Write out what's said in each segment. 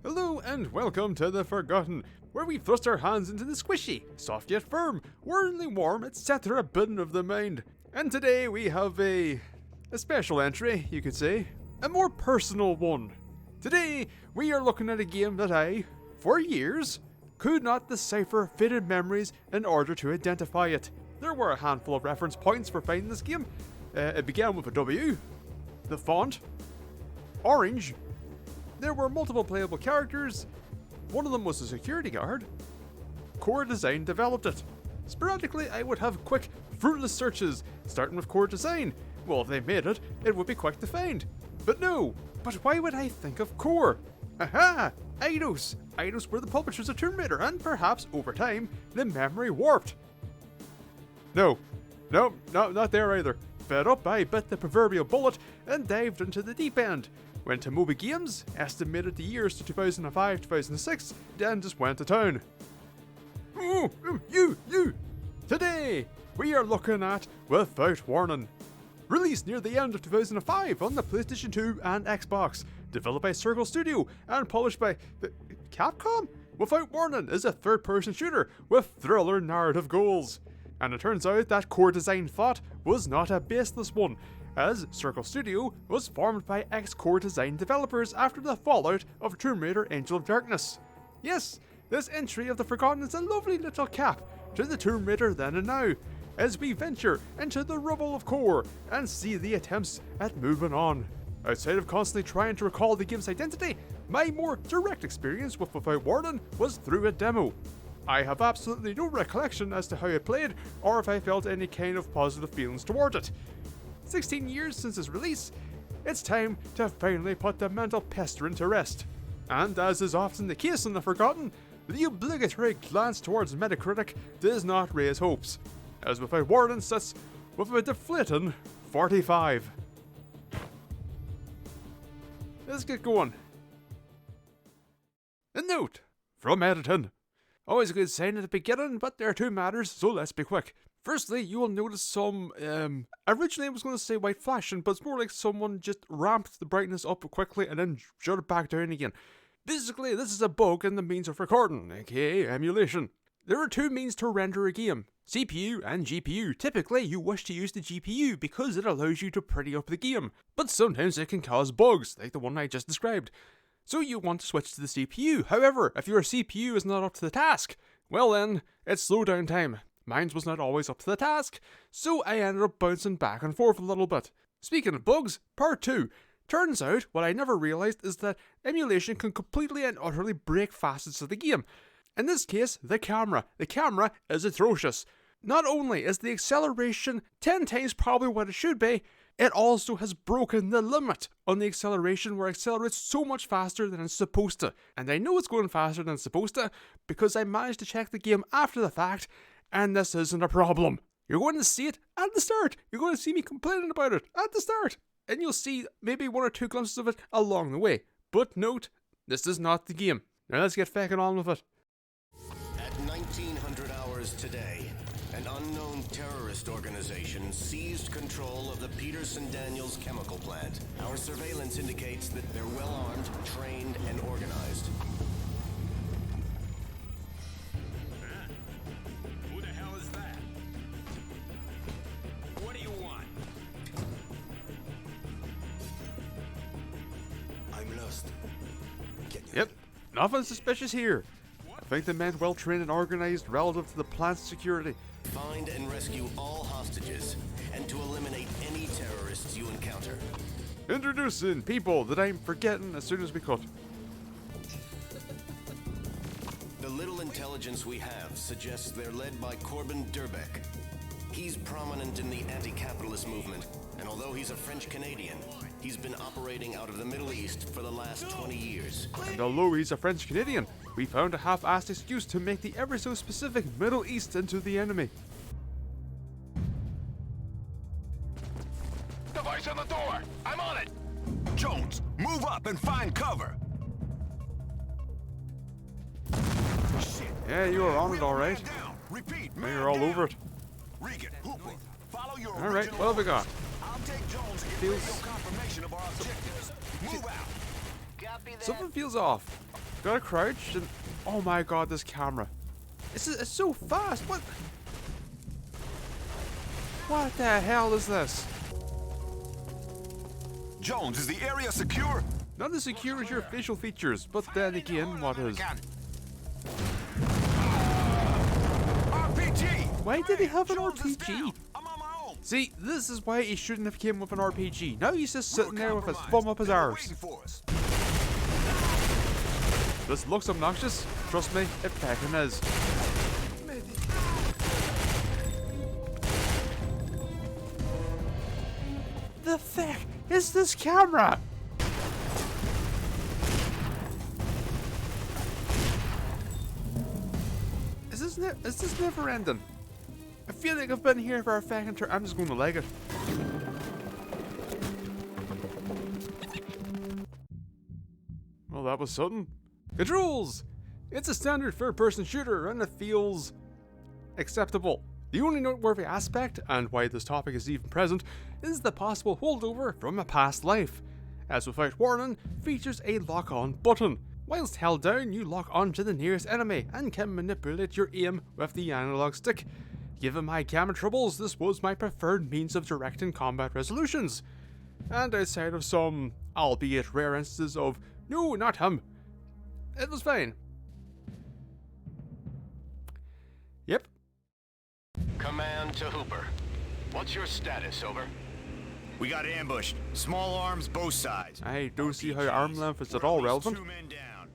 Hello and welcome to The Forgotten, where we thrust our hands into the squishy, soft yet firm, whirly warm, etc. bin of the mind. And today we have a special entry, you could say, a more personal one. Today we are looking at a game that I, for years, could not decipher faded memories in order to identify it. There were a handful of reference points for finding this game. It began with a W, the font, orange. There were multiple playable characters. One of them was a security guard. Core Design developed it. Sporadically, I would have quick, fruitless searches, starting with Core Design. Well, if they made it, it would be quick to find. But no! But why would I think of Core? Aha! Eidos! Eidos were the publishers of Tomb Raider, and perhaps, over time, the memory warped. No, not there either. Fed up, I bit the proverbial bullet and dived into the deep end. Went to Moby Games, estimated the years to 2005, 2006, then just went to town. You! Today, we are looking at Without Warning. Released near the end of 2005 on the PlayStation 2 and Xbox. Developed by Circle Studio and published by Capcom? Without Warning is a third-person shooter with thriller narrative goals. And it turns out that Core Design thought was not a baseless one, as Circle Studio was formed by ex-Core Design developers after the fallout of Tomb Raider Angel of Darkness. Yes, this entry of The Forgotten is a lovely little cap to the Tomb Raider then and now, as we venture into the rubble of Core and see the attempts at moving on. Outside of constantly trying to recall the game's identity, my more direct experience with Without Warning was through a demo. I have absolutely no recollection as to how it played, or if I felt any kind of positive feelings toward it. 16 years since its release, it's time to finally put the mental pester to rest. And as is often the case in The Forgotten, the obligatory glance towards Metacritic does not raise hopes, as Without Warning sits with a deflating 45. Let's get going. A note from editing. Always a good sign at the beginning, but there are two matters, so let's be quick. Firstly, you will notice some, originally I was going to say white flashing, but it's more like someone just ramped the brightness up quickly and then shut it back down again. Basically, this is a bug in the means of recording, aka emulation. There are two means to render a game, CPU and GPU. Typically, you wish to use the GPU because it allows you to pretty up the game, but sometimes it can cause bugs, like the one I just described. So you want to switch to the CPU. However, if your CPU is not up to the task, well then, it's slow down time. Mine was not always up to the task, so I ended up bouncing back and forth a little bit. Speaking of bugs, part 2. Turns out, what I never realised is that emulation can completely and utterly break facets of the game. In this case, the camera. The camera is atrocious. Not only is the acceleration 10 times probably what it should be, it also has broken the limit on the acceleration where it accelerates so much faster than it's supposed to. And I know it's going faster than it's supposed to because I managed to check the game after the fact, and this isn't a problem. You're going to see it at the start. You're going to see me complaining about it at the start. And you'll see maybe one or two glimpses of it along the way. But note, this is not the game. Now let's get fucking on with it. At 1900 hours today, an unknown terrorist organization seized control of the Peterson-Daniels chemical plant. Our surveillance indicates that they're well-armed, trained, and organized. Who the hell is that? What do you want? I'm lost. Yep, nothing suspicious here. I think they meant well-trained and organized relative to the plant's security. Find and rescue all hostages, and to eliminate any terrorists you encounter. Introducing people that I'm forgetting as soon as we cut. The little intelligence we have suggests they're led by Corbin Durbeck. He's prominent in the anti-capitalist movement, and although he's a French-Canadian, he's been operating out of the Middle East for the last 20 years. And although he's a French-Canadian, we found a half-assed excuse to make the ever so specific Middle East into the enemy. Device on the door! I'm on it! Jones, move up and find cover! Shit. Yeah, you were on it alright. Repeat, Now you're all over it. Regan, Hooper, follow your Alright, what have we got? I'll take Jones Feels- confirmation of our objectives. Move out! Something feels off. Gotta crouch and... Oh my god, this camera. It's so fast. What the hell is this? Jones, is the area secure? Not as secure as your facial features, but then again, what is? RPG! Why did he have an Jones is RPG? down. I'm on my own. See, this is why he shouldn't have came with an RPG. Now he's just sitting there with his Compromised. thumb up his They're arse. waiting for us. This looks obnoxious. Trust me, it fucking is. The fuck is this camera? Is this never ending? I feel like I've been here for a fucking turn. I'm just going to leg it. Well, that was sudden. Controls! It's a standard third-person shooter and it feels acceptable. The only noteworthy aspect, and why this topic is even present, is the possible holdover from a past life, as without warning, features a lock-on button. Whilst held down, you lock onto the nearest enemy and can manipulate your aim with the analog stick. Given my camera troubles, this was my preferred means of directing combat resolutions. And outside of some, albeit rare instances of, no, not him, it was fine. Yep. Command to Hooper. What's your status, over? We got ambushed. Small arms, both sides. I don't see how arm length is at all relevant. 2 men down.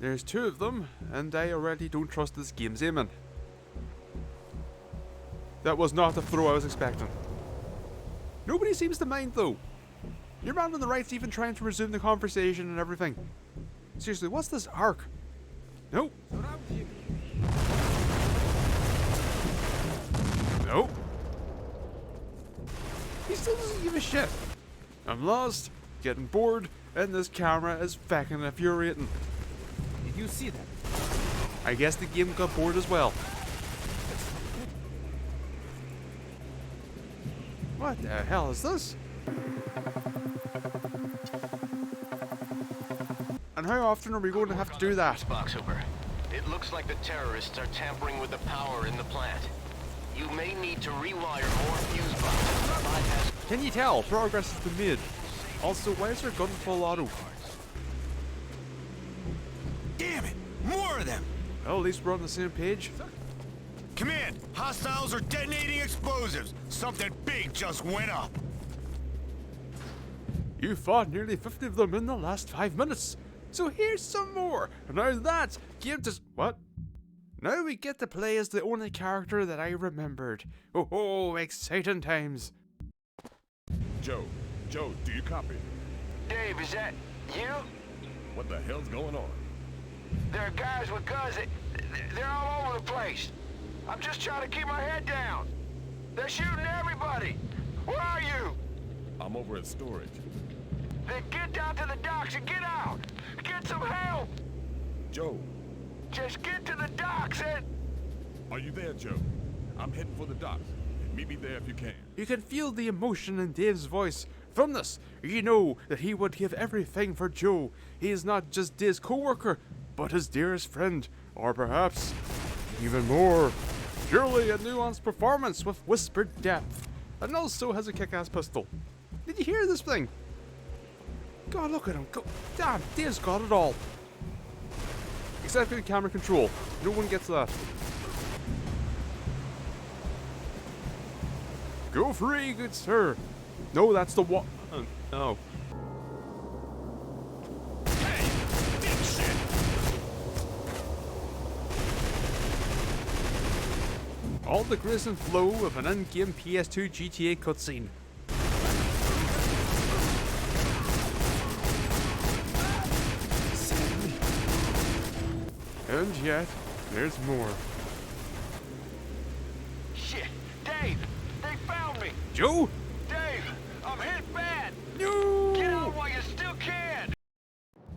There's 2 of them, and I already don't trust this game's aiming. That was not the throw I was expecting. Nobody seems to mind though. Your man on the right's even trying to resume the conversation and everything. Seriously, what's this arc? Nope. Nope. He still doesn't give a shit. I'm lost, getting bored, and this camera is fucking infuriating. Did you see that? I guess the game got bored as well. What the hell is this? And how often are we going to have to do that? Box, Hooper. It looks like the terrorists are tampering with the power in the plant. You may need to rewire more fuse boxes. Bypass. Can you tell? Progress has been made. Also, why is there gun full auto? Damn it! More of them! Well, at least we're on the same page. Command! Hostiles are detonating explosives! Something big just went up! You fought nearly 50 of them in the last 5 minutes. So here's some more. And now that gives us... What? Now we get to play as the only character that I remembered. Oh, exciting times. Joe, do you copy? Dave, is that you? What the hell's going on? There are guys with guns. They're all over the place. I'm just trying to keep my head down. They're shooting everybody. Where are you? I'm over at storage. Then get down to the docks and get out. Get some help. Joe, Just get to the docks and... are you there, Joe? I'm heading for the docks. Meet me there if you can. You can feel the emotion in Dave's voice. From this, you know that he would give everything for Joe. He is not just Dave's co-worker, but his dearest friend. Or perhaps, even more. Surely a nuanced performance with whispered depth. And also has a kick-ass pistol. Did you hear this thing? God, look at him. Go. Damn, Dave's got it all. Except for the camera control. No one gets that. Go free, good sir. No, that's the one. No. All the grace and flow of an in-game PS2 GTA cutscene. And yet, there's more. Shit. Dave, they found me. Joe? Dave, I'm hit bad. No! Get out while you still can.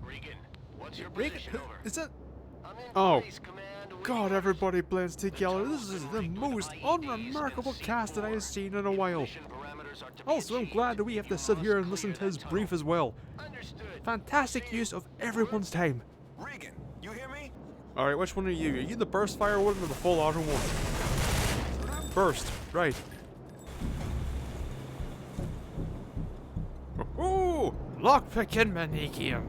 Regan, what's your Regan, position, over? is that... I'm in Oh. place, Command. God, everybody blends together. This is the most unremarkable cast that I have seen in a while. Also, I'm glad that we have to sit here and listen to his brief as well. Understood. Fantastic use of everyone's time. Regan, you hear me? Alright, which one are you? Are you the burst fire one or the full auto one? Burst, right. Oh, lockpicking mini game.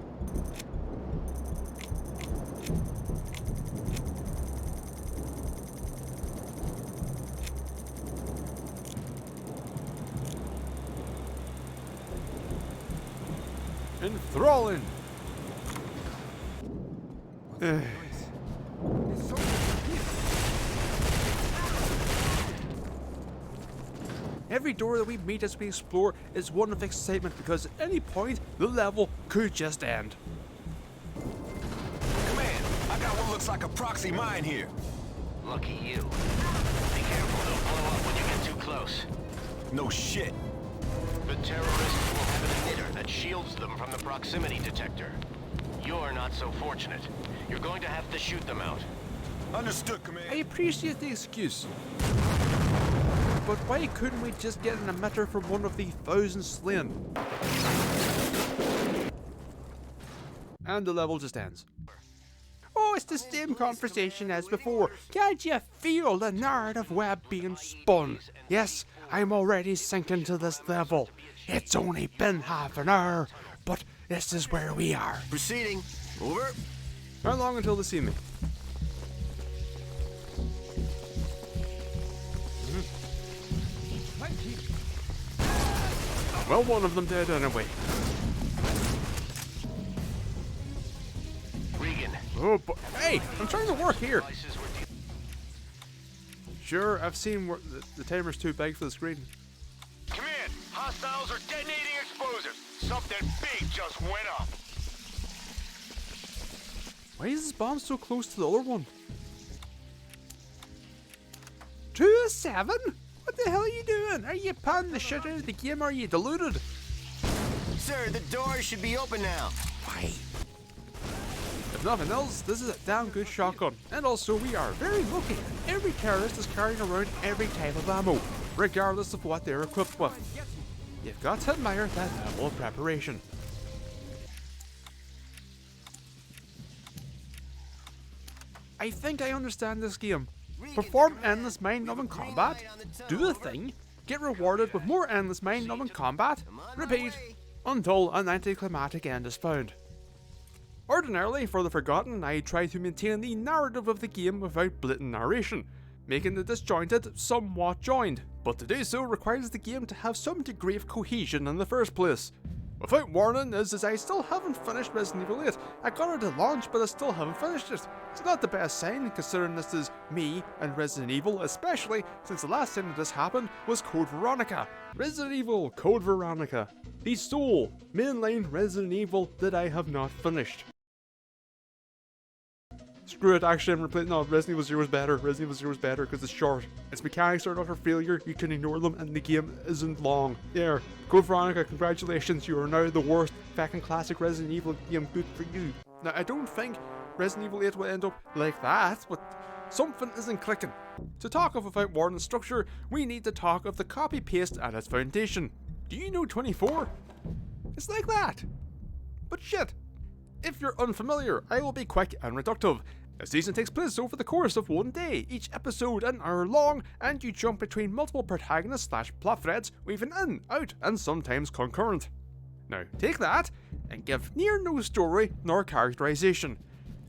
Enthralling. Every door that we meet as we explore is one of excitement because at any point the level could just end. Command, I got what looks like a proxy mine here. Lucky you. Be careful, don't blow up when you get too close. No shit. The terrorists will have an emitter that shields them from the proximity detector. You're not so fortunate. You're going to have to shoot them out. Understood, I Command. appreciate the excuse. But why couldn't we just get an emitter from one of the 1,000 slain? And the level just ends. Oh, it's the same conversation as before. Can't you feel the narrative web being spun? Yes, I'm already sinking to this level. It's only been half an hour, but this is where we are. Proceeding. Over. How long until they see me? Well, one of them did anyway. Regan. Oh, but hey, I'm trying to work here. Sure, I've seen where the timer's too big for the screen. Command, hostiles are detonating explosives. Something big just went up. Why is this bomb so close to the other one? 2-7? What the hell are you doing? Are you panning the shit out of the game or are you deluded? Sir, the door should be open now. Why? If nothing else, this is a damn good shotgun. And also, we are very lucky. Every terrorist is carrying around every type of ammo, regardless of what they're equipped with. You've got to admire that level of preparation. I think I understand this game. Perform endless mind-numbing combat, do a thing, get rewarded with more endless mind-numbing combat, repeat, until an anticlimactic end is found. Ordinarily, for the Forgotten, I try to maintain the narrative of the game without blatant narration, making the disjointed somewhat joined, but to do so requires the game to have some degree of cohesion in the first place. Without warning is I still haven't finished Resident Evil 8. I got it at launch, but I still haven't finished it. It's not the best sign, considering this is me and Resident Evil, especially since the last time that this happened was Code Veronica. Resident Evil Code Veronica, the sole mainline Resident Evil that I have not finished. Screw it, actually I'm replacing, no, Resident Evil 0 is better. Resident Evil 0 is better because it's short. Its mechanics are utter failure, you can ignore them, and the game isn't long. There, Code Veronica, congratulations, you are now the worst fucking classic Resident Evil game, good for you. Now, I don't think Resident Evil 8 will end up like that, but something isn't clicking. To talk of without warning structure, we need to talk of the copy-paste at its foundation. Do you know 24? It's like that. But shit. If you're unfamiliar, I will be quick and reductive. A season takes place over the course of one day, each episode an hour long, and you jump between multiple protagonists / plot threads, weaving in, out, and sometimes concurrent. Now, take that, and give near no story nor characterization.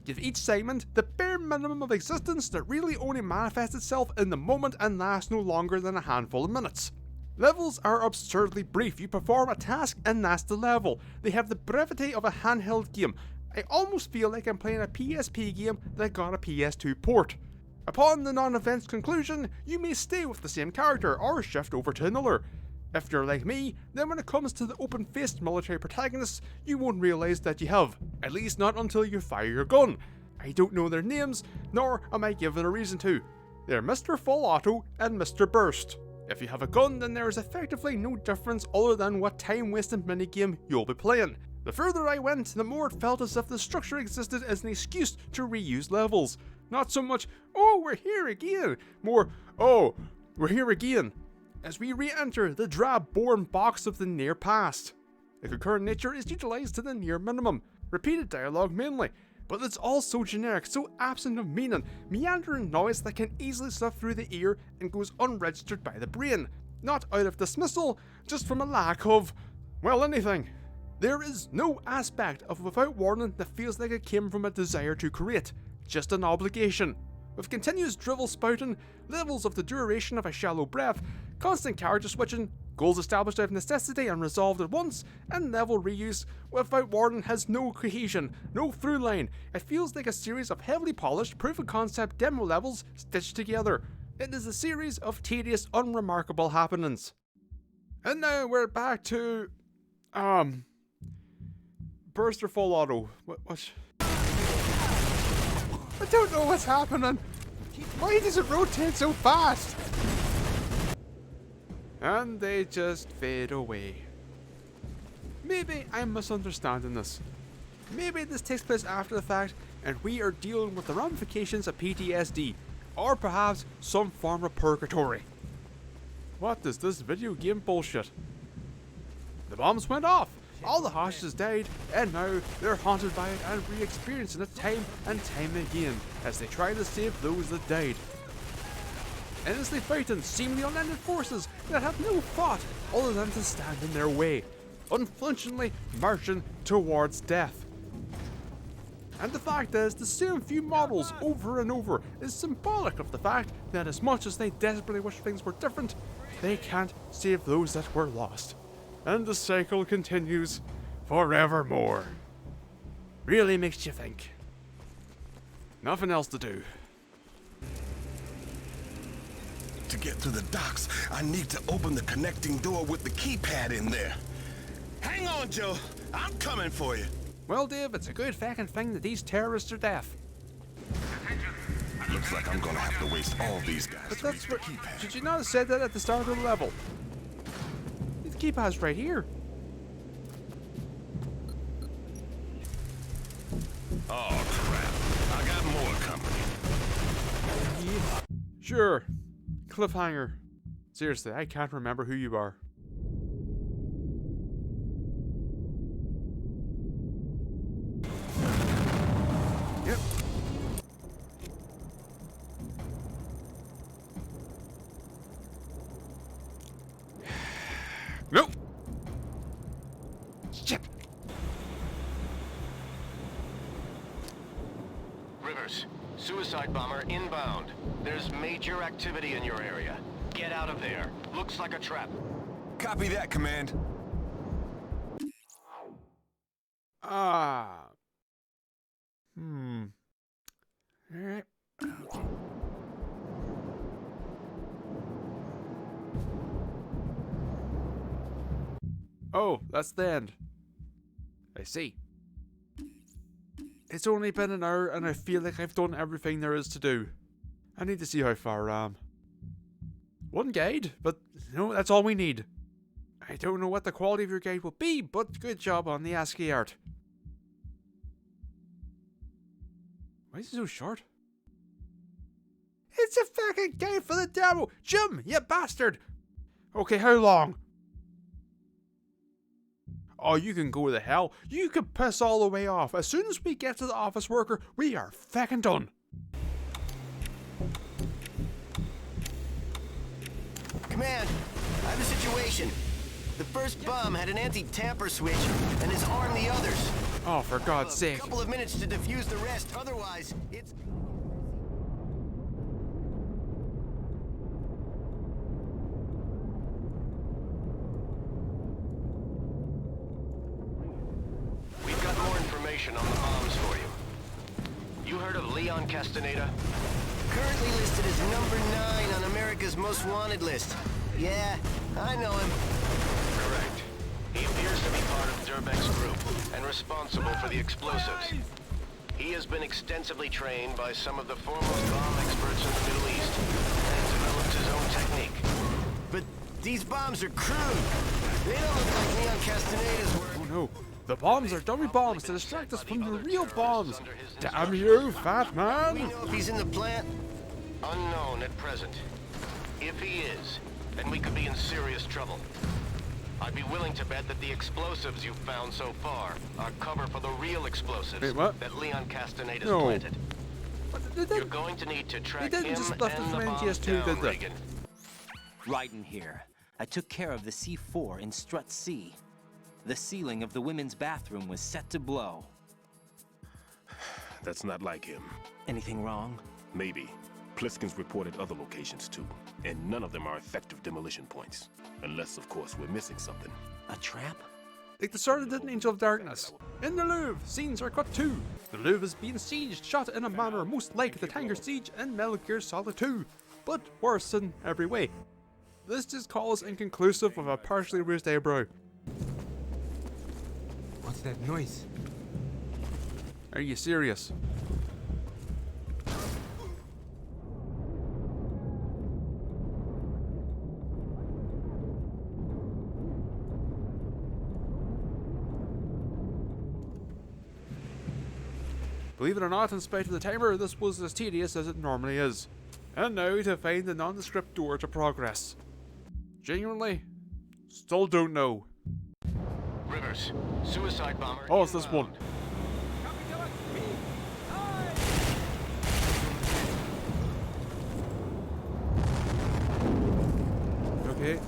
Give each segment the bare minimum of existence that really only manifests itself in the moment and lasts no longer than a handful of minutes. Levels are absurdly brief. You perform a task and that's the level. They have the brevity of a handheld game. I almost feel like I'm playing a PSP game that got a PS2 port. Upon the non-event's conclusion, you may stay with the same character or shift over to another. If you're like me, then when it comes to the open-faced military protagonists, you won't realise that you have. At least not until you fire your gun. I don't know their names, nor am I given a reason to. They're Mr. Full Auto and Mr. Burst. If you have a gun, then there is effectively no difference other than what time-wasting minigame you'll be playing. The further I went, the more it felt as if the structure existed as an excuse to reuse levels. Not so much, oh, we're here again, more, oh, we're here again, as we re-enter the drab, boring box of the near past. The concurrent nature is utilised to the near minimum, repeated dialogue mainly, but it's all so generic, so absent of meaning, meandering noise that can easily slip through the ear and goes unregistered by the brain. Not out of dismissal, just from a lack of, well, anything. There is no aspect of Without Warning that feels like it came from a desire to create, just an obligation. With continuous drivel spouting, levels of the duration of a shallow breath, constant character switching, goals established out of necessity and resolved at once, and level reuse, Without Warning has no cohesion, no through line. It feels like a series of heavily polished proof of concept demo levels stitched together. It is a series of tedious, unremarkable happenings. And now we're back to burst or full auto. What? I don't know what's happening. Why does it rotate so fast? And they just fade away. Maybe I'm misunderstanding this. Maybe this takes place after the fact and we are dealing with the ramifications of PTSD, or perhaps some form of purgatory. What is this video game bullshit? The bombs went off. All the hostages died, and now they're haunted by it and re-experiencing it time and time again as they try to save those that died. Endlessly fighting seemingly unending forces that have no thought other than to stand in their way, unflinchingly marching towards death. And the fact is, the same few models over and over is symbolic of the fact that as much as they desperately wish things were different, they can't save those that were lost. And the cycle continues forevermore. Really makes you think. Nothing else to do. To get to the docks, I need to open the connecting door with the keypad in there. Hang on, Joe. I'm coming for you. Well, Dave, it's a good fucking thing that these terrorists are deaf. Looks like I'm gonna have to waste all these guys But to that's reach the what. keypad. Did you not have said that at the start of the level? The keypad's right here. Oh, crap. I got more company. Sure. Cliffhanger. Seriously, I can't remember who you are. Yep. Nope. Shit. Rivers, suicide bomber inbound. There's major activity in your area. Get out of there. Looks like a trap. Copy that, Command. Ah. Alright. Oh, that's the end. I see. It's only been an hour and I feel like I've done everything there is to do. I need to see how far I am. One guide, but no, that's all we need. I don't know what the quality of your guide will be, but good job on the ASCII art. Why is it so short? It's a fucking guide for the demo! Jim, you bastard! Okay, how long? Oh, you can go to hell. You can piss all the way off. As soon as we get to the office worker, we are fucking done. Command, I have a situation. The first bomb had an anti-tamper switch and has armed the others. Oh, for God's A sake. couple of minutes to defuse the rest, otherwise it's... We've got more information on the bombs for you. You heard of Leon Castaneda? Currently listed as number 9 on America's Most Wanted list. Yeah, I know him. Correct. He appears to be part of Durbeck's group and responsible for the explosives. He has been extensively trained by some of the foremost bomb experts in the Middle East and developed his own technique. But these bombs are crude. They don't look like Leon Castaneda's work. Oh no. The bombs are dummy bombs to distract us from the real bombs. Damn you, fat We man! know if he's in the plant? Unknown at present. If he is, then we could be in serious trouble. I'd be willing to bet that the explosives you've found so far are cover for the real explosives Wait, what? that Leon Castaneda's No. planted. They You're didn't, going to need to they track didn't him just left the and the French bombs S2, down, did they? Regan. Right in here. I took care of the C4 in Strut C. The ceiling of the women's bathroom was set to blow. That's not like him. Anything wrong? Maybe. Pliskin's reported other locations too, and none of them are effective demolition points. Unless, of course, we're missing something. A trap? like the start of the Angel of Darkness. In the Louvre, scenes are cut too. The Louvre is being sieged, shot in a manner most like the Tanger Siege in Metal Gear Solid 2, but worse in every way. This just calls inconclusive with a partially raised eyebrow. What's that noise? Are you serious? Believe it or not, in spite of the timer, this was as tedious as it normally is. And now to find the nondescript door to progress. Genuinely, still don't know. Rivers, suicide bomber. Oh, it's this one. Okay.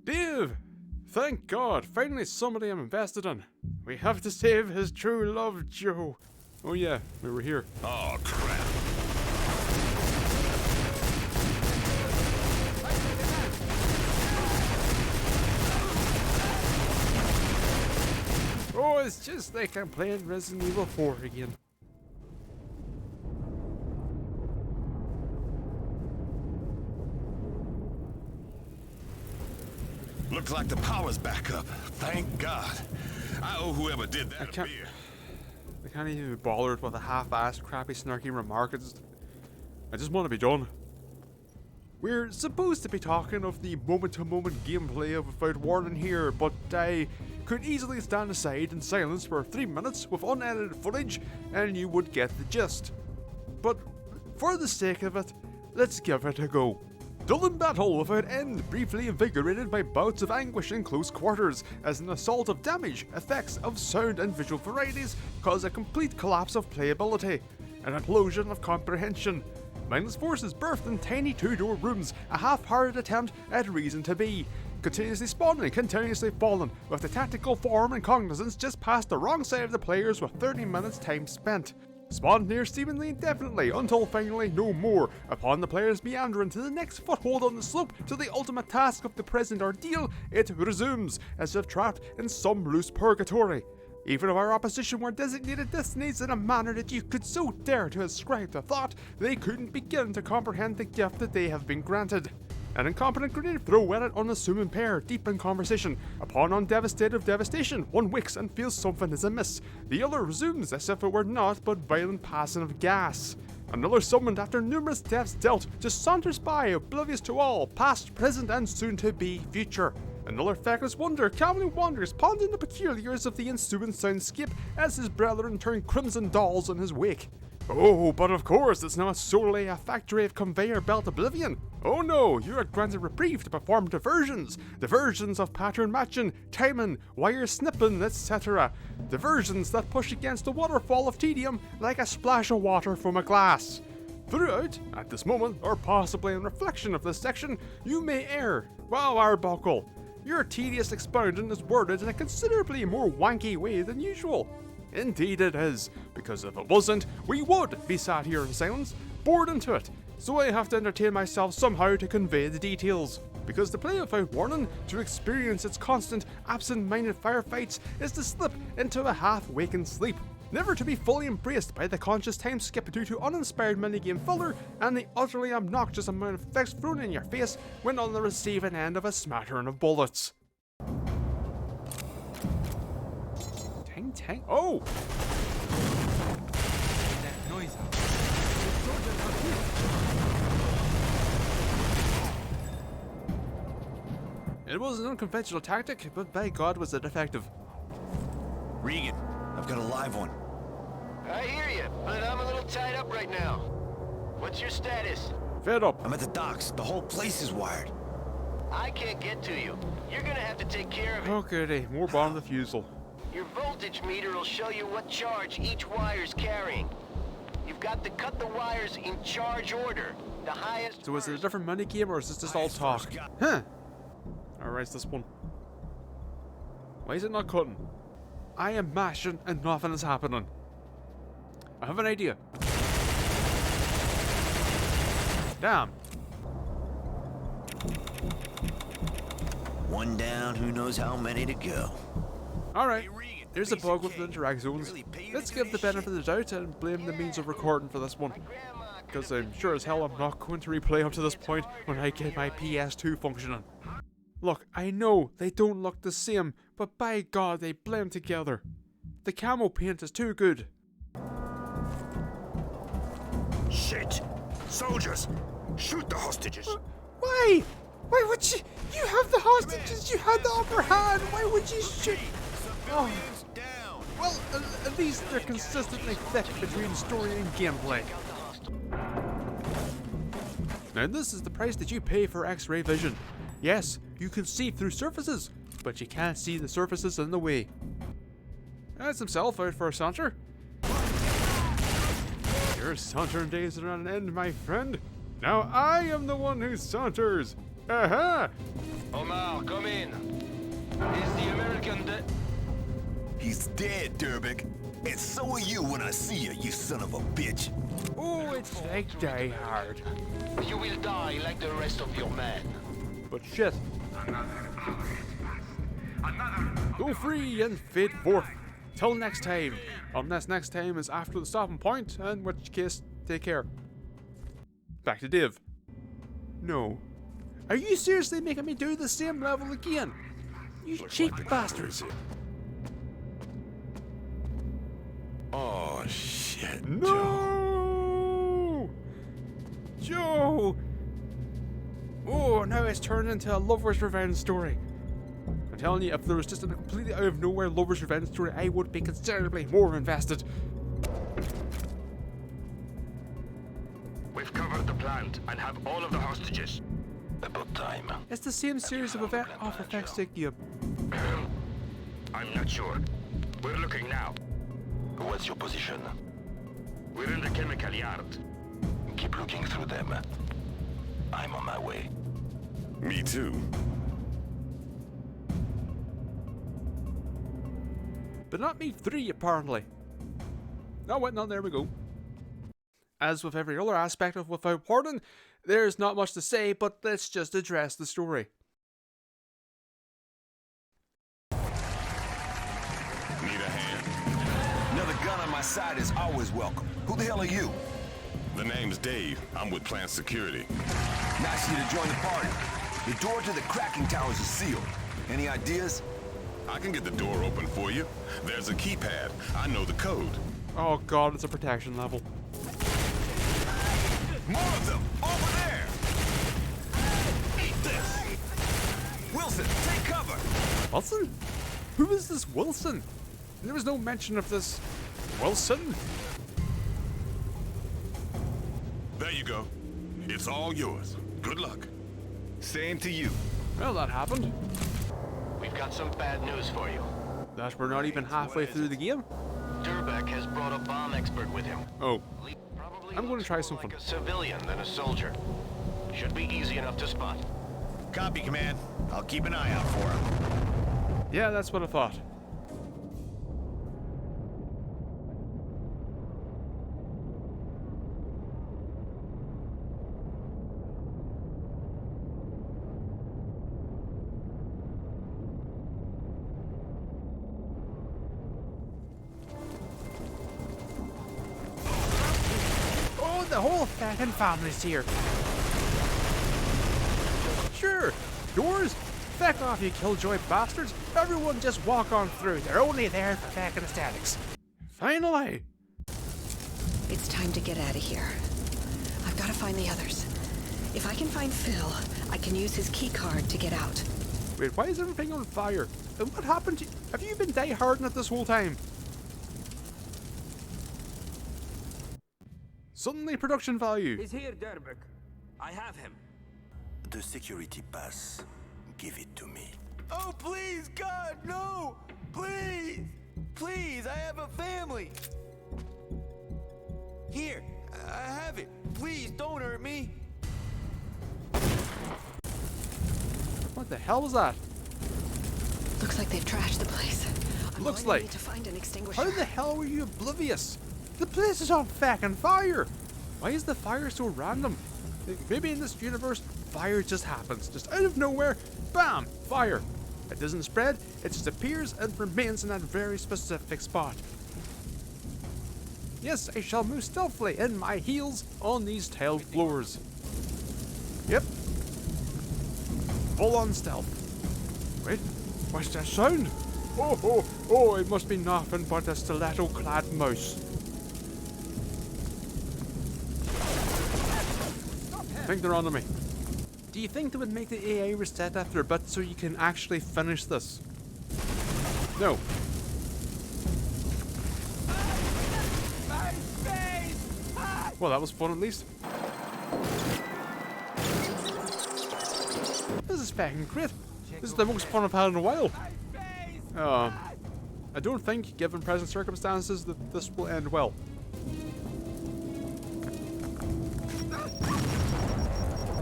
Dave! Thank God, finally somebody I'm invested in. We have to save his true love, Joe. Oh yeah, we were here. Oh, crap. Oh, it's just like I'm playing Resident Evil 4 again. Looks like the power's back up. Thank God. I owe whoever did that a can't- beer. I can't even be bothered with a half-assed, crappy, snarky remark. I just want to be done. We're supposed to be talking of the moment-to-moment gameplay of Without Warning here, but I could easily stand aside in silence for 3 minutes with unedited footage, and you would get the gist. But for the sake of it, let's give it a go. Dull in battle without end, briefly invigorated by bouts of anguish in close quarters, as an assault of damage, effects of sound and visual varieties cause a complete collapse of playability, an implosion of comprehension. Mindless forces birthed in tiny two-door rooms, a half-hearted attempt at reason to be. Continuously spawning, continuously falling, with the tactical form and cognizance just past the wrong side of the players with 30 minutes time spent. Spawned near seemingly indefinitely until finally no more, upon the players meandering to the next foothold on the slope to the ultimate task of the present ordeal, it resumes, as if trapped in some loose purgatory. Even if our opposition were designated destinies in a manner that you could so dare to ascribe to thought, they couldn't begin to comprehend the gift that they have been granted. An incompetent grenade throw at an unassuming pair, deep in conversation. Upon undevastated devastation, one wakes and feels something is amiss. The other resumes as if it were not but violent passing of gas. Another summoned after numerous deaths dealt, just saunters by, oblivious to all, past, present, and soon-to-be future. Another feckless wonder calmly wanders, pondering the peculiars of the ensuing soundscape as his brethren turn crimson dolls in his wake. Oh, but of course it's not solely a factory of conveyor belt oblivion. Oh no, you are granted reprieve to perform diversions of pattern matching, timing, wire snipping, etc. Diversions that push against a waterfall of tedium like a splash of water from a glass. Throughout, at this moment, or possibly in reflection of this section, you may err. Wow, Arebuckle, your tedious expounding is worded in a considerably more wanky way than usual. Indeed it is, because if it wasn't, we would be sat here in silence, bored into it, so I have to entertain myself somehow to convey the details. Because to play Without Warning, to experience its constant, absent-minded firefights, is to slip into a half-wakened sleep, never to be fully embraced by the conscious time skip due to uninspired minigame filler and the utterly obnoxious amount of effects thrown in your face when on the receiving end of a smattering of bullets. Tang. Oh! That noise out. It was an unconventional tactic, but by God was it effective. Regan, I've got a live one. I hear you, but I'm a little tied up right now. What's your status? Fed up. I'm at the docks. The whole place is wired. I can't get to you. You're gonna have to take care of it. Okay, more bomb the fusel. Your voltage meter will show you what charge each wire's carrying. You've got to cut the wires in charge order. The highest. So is it a different money game or is this just all talk? Huh. Alright, it's this one. Why is it not cutting? I am mashing and nothing is happening. I have an idea. Damn. One down, who knows how many to go. Alright, there's a bug with the interact zones. Let's give the benefit of the doubt and blame the means of recording for this one. Because I'm sure as hell I'm not going to replay up to this point when I get my PS2 functioning. Look, I know they don't look the same, but by God they blend together. The camo paint is too good. Shit! Soldiers! Shoot the hostages! Why? Why would you? You have the hostages, you had the upper hand, why would you shoot? Oh. Well, at least they're consistently thick between story and gameplay. Now this is the price that you pay for X-ray vision. Yes, you can see through surfaces, but you can't see the surfaces in the way. That's himself out for a saunter. Your sauntering days are on an end, my friend. Now I am the one who saunters. Aha! Omar, come in. Is the American dead? He's dead, Durbeck. And so are you when I see you, you son of a bitch. Oh, it's like Die Hard. You will die like the rest of your men. But shit. Go free and fade forth. Till next time. Unless next time is after the stopping point, in which case, take care. Back to Div. No. Are you seriously making me do the same level again? You cheap bastards. Oh, shit. No! Joe! Oh, now it's turned into a lover's revenge story. I'm telling you, if there was just a completely out of nowhere lover's revenge story, I would be considerably more invested. We've covered the plant and have all of the hostages. About time. It's the same series of effects take game. I'm not sure. We're looking now. What's your position? We're in the chemical yard. Keep looking through them. I'm on my way. Me too. But not me 3, apparently. Oh, wait, no, there we go. As with every other aspect of Without Pardon, there's not much to say, but let's just address the story. Need a hand? Another gun on my side is always welcome. Who the hell are you? The name's Dave. I'm with plant security. Nice of you to join the party. The door to the cracking towers is sealed. Any ideas? I can get the door open for you. There's a keypad. I know the code. Oh god, it's a protection level. More of them! Over there! Eat this! Wilson, take cover! Wilson? Who is this Wilson? There was no mention of this Wilson. There you go. It's all yours. Good luck. Same to you. Well, that happened. We've got some bad news for you. That we're not even halfway through the game. Durbeck has brought a bomb expert with him. Oh. Probably I'm going to looks try more something. like a civilian than a soldier. Should be easy enough to spot. Copy, Command. I'll keep an eye out for him. Yeah, that's what I thought. The whole fucking family's here. Sure, doors? Feck off, you killjoy bastards. Everyone just walk on through. They're only there for fucking aesthetics. Finally! It's time to get out of here. find the others. If I can find Phil, I can use his key card to get out. Wait, why is everything on fire? And what happened to you? Have you been die-hardened this whole time? Suddenly production value. He's here, Derbeck. I have him. The security pass. Give it to me. Oh, please, God, no! Please! Please, I have a family! Here, I have it. Please, don't hurt me. What the hell was that? Looks like they've trashed the place. I'm Looks going like. to need to find an extinguisher. How the hell were you oblivious? The place is on fucking fire! Why is the fire so random? Maybe in this universe, fire just happens. Just out of nowhere, bam! Fire! It doesn't spread, it just appears and remains in that very specific spot. Yes, I shall move stealthily in my heels on these tiled floors. Yep. Full on stealth. Wait, what's that sound? Oh, it must be nothing but a stiletto-clad mouse. I think they're onto me. Do you think they would make the AI reset after a bit so you can actually finish this? No. Well, that was fun at least. This is fucking great. This is the most fun I've had in a while. I don't think, given present circumstances, that this will end well.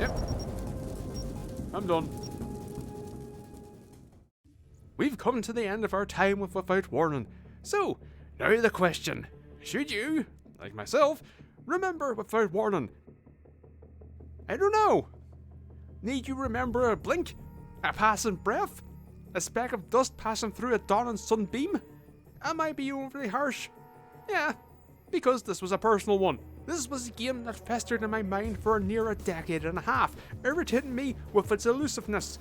Yep. I'm done. We've come to the end of our time with Without Warning. So, now the question. Should you, like myself, remember Without Warning? I don't know. Need you remember a blink? A passing breath? A speck of dust passing through a dawning sunbeam? Am I being overly harsh? Yeah, because this was a personal one. This was a game that festered in my mind for near a decade and a half, irritating me with its elusiveness.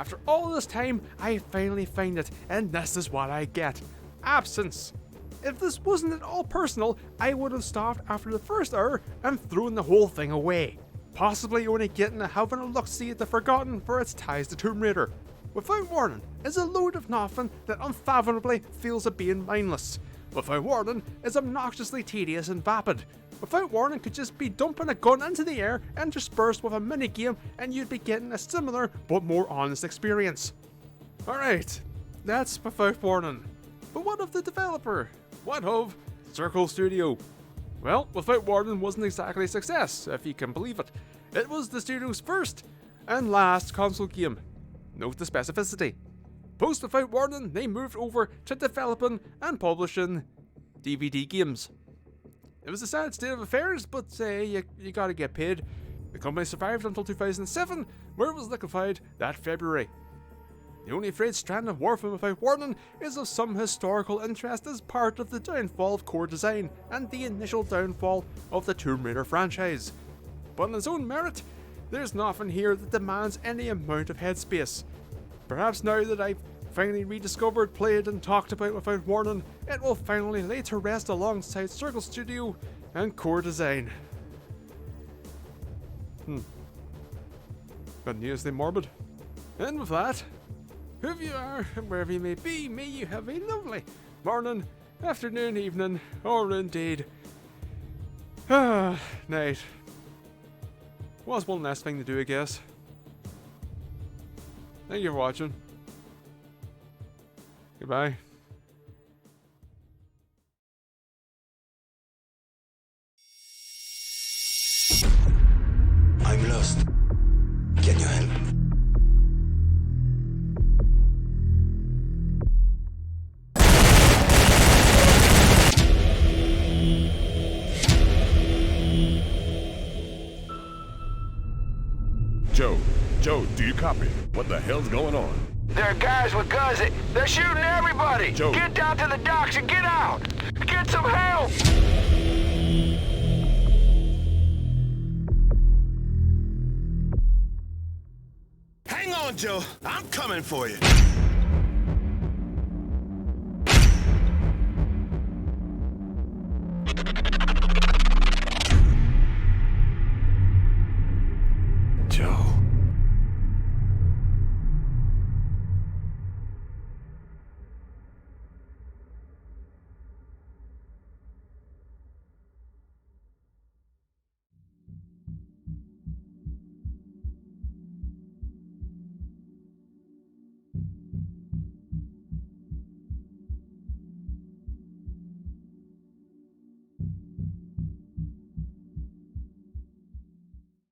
After all this time, I finally find it, and this is what I get. Absence. If this wasn't at all personal, I would have stopped after the first hour and thrown the whole thing away. Possibly only getting to having a look-see at the Forgotten for its ties to Tomb Raider. Without Warning is a load of nothing that unfathomably feels of being mindless. Without Warning is obnoxiously tedious and vapid. Without Warning could just be dumping a gun into the air interspersed with a minigame and you'd be getting a similar but more honest experience. Alright, that's Without Warning. But what of the developer? What of Circle Studio? Well, Without Warning wasn't exactly a success, if you can believe it. It was the studio's first and last console game. Note the specificity. Post Without Warning, they moved over to developing and publishing DVD games. It was a sad state of affairs, but you gotta get paid. The company survived until 2007, where it was liquefied that February. The only frayed strand of warfare Without Warning is of some historical interest as part of the downfall of core design and the initial downfall of the Tomb Raider franchise. But on its own merit, there's nothing here that demands any amount of headspace. Perhaps now that I've finally rediscovered, played and talked about Without Warning, it will finally lay to rest alongside Circle Studio and core design. Continuously morbid. And with that, whoever you are and wherever you may be, may you have a lovely morning, afternoon, evening, or indeed night. Was one last thing to do, I guess. Thank you for watching. Goodbye. I'm lost. Can you help? Joe, do you copy? What the hell's going on? There are guys with guns. They're shooting everybody. Joe. Get down to the docks and get out. Get some help. Hang on, Joe. I'm coming for you.